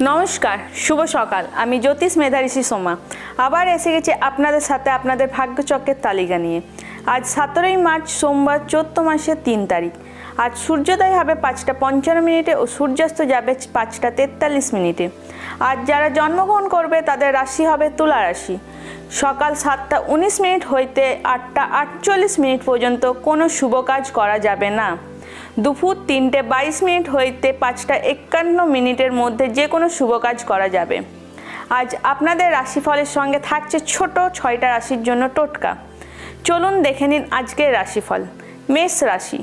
নমস্কার, শুভ সকাল। আমি জ্যোতিষ মেধাঋষি সোমা আবার এসে গেছি আপনাদের সাথে আপনাদের ভাগ্যচক্রের তালিকা নিয়ে। আজ 17ই মার্চ সোমবার, চৈত্র মাসের 3 তারিখ। আজ সূর্যোদয় হবে 5টা 55 মিনিটে ও সূর্যাস্ত যাবে 5টা 43 মিনিটে। আজ যারা জন্মগ্রহণ করবে তাদের রাশি হবে তুলা রাশি। সকাল 7টা 19 মিনিট হইতে 8টা 48 মিনিট পর্যন্ত কোনো শুভ কাজ করা যাবে না। দুপুর 3টে 22 মিনিট হইতে 5টা 51 মিনিটের মধ্যে যে কোনো শুভ কাজ করা যাবে। আজ আপনাদের রাশিফলের সঙ্গে থাকছে ছোট 6টা রাশির জন্য টোটকা। চলুন দেখে নিন আজকের রাশিফল। মেষ রাশি,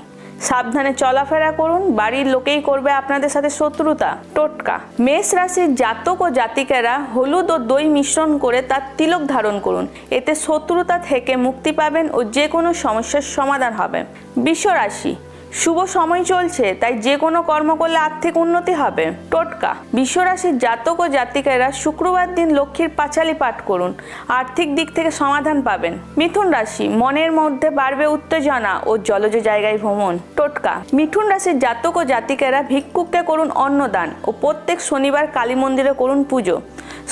সাবধানে চলাফেরা করুন, বাড়ির লোকেই করবে আপনাদের সাথে শত্রুতা। টোটকা, মেষ রাশির জাতক ও জাতিকেরা হলুদ ও দই মিশ্রণ করে তার তিলক ধারণ করুন, এতে শত্রুতা থেকে মুক্তি পাবেন ও যে কোনো সমস্যার সমাধান হবে। বৃষ রাশি, শুভ সময় চলছে, তাই যে কোনো কর্ম করলে আর্থিক উন্নতি হবে। টোটকা, বৃষ রাশির জাতক ও জাতিকেরা শুক্রবার দিন লক্ষ্মীর পাঁচালী পাঠ করুন, আর্থিক দিক থেকে সমাধান পাবেন। মিথুন রাশি, মনের মধ্যে বাড়বে উত্তেজনা ও জলজ জায়গায় ভ্রমণ। টোটকা, মিথুন রাশির জাতক ও জাতিকেরা ভিক্ষুককে করুন অন্নদান ও প্রত্যেক শনিবার কালী মন্দিরে করুন পুজো,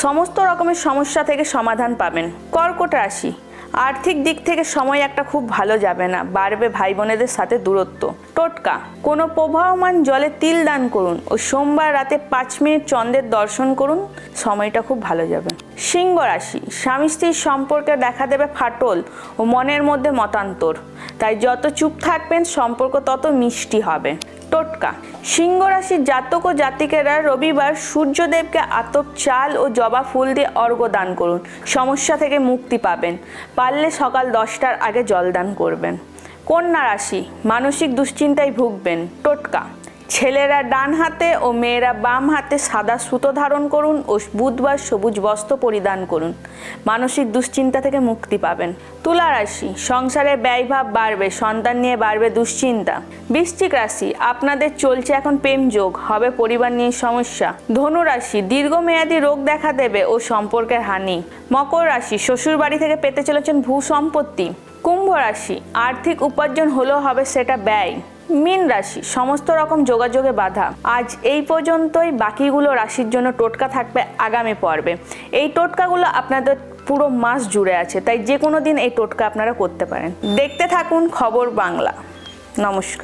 সমস্ত রকমের সমস্যা থেকে সমাধান পাবেন। কর্কট রাশি, আর্থিক দিক থেকে সময় একটা খুব ভালো যাবে না, বাড়বে ভাই বোনেদের সাথে দূরত্ব। টোটকা, কোনো প্রবাহমান জলে তিল দান করুন ও সোমবার রাতে 5 মিনিট চন্দ্রের দর্শন করুন, সময়টা খুব ভালো যাবে। সিংহ রাশি, স্বামী স্ত্রীর সম্পর্কে দেখা দেবে ফাটল ও মনের মধ্যে মতান্তর, তাই যত চুপ থাকবেন সম্পর্ক তত মিষ্টি হবে। টোটকা, সিংহ রাশির জাতক ও জাতিকেরা রবিবার সূর্যদেবকে আতপ চাল ও জবা ফুল দিয়ে অর্ঘ্য দান করুন, সমস্যা থেকে মুক্তি পাবেন। পারলে সকাল 10টার আগে জল দান করবেন। কন্যা রাশি, মানসিক দুশ্চিন্তায় ভুগবেন। টোটকা, ছেলেরা ডান হাতে ও মেয়েরা বাম হাতে সাদা সুতো ধারণ করুন ও বুধবার সবুজ বস্ত্র পরিধান করুন, মানসিক দুশ্চিন্তা থেকে মুক্তি পাবেন। তুলা রাশি, সংসারে ব্যয়ভাব বাড়বে, সন্তান নিয়ে বাড়বে দুশ্চিন্তা। বৃশ্চিক রাশি, আপনাদের চলছে এখন প্রেম যোগ, হবে পরিবার নিয়ে সমস্যা। ধনু রাশি, দীর্ঘমেয়াদী রোগ দেখা দেবে ও সম্পর্কের হানি। মকর রাশি, শ্বশুর বাড়ি থেকে পেতে চলেছেন ভূ সম্পত্তি। কুম্ভ রাশি, আর্থিক উপার্জন হলেও হবে সেটা ব্যয়। মীন রাশি, সমস্ত রকম যোগাযোগে বাধা। আজ এই পর্যন্তই, বাকিগুলো রাশির জন্য টোটকা থাকবে আগামী পর্বে। এই টোটকাগুলো আপনাদের পুরো মাস জুড়ে আছে, তাই যে কোনো দিন এই টোটকা আপনারা করতে পারেন। দেখতে থাকুন খবর বাংলা। নমস্কার।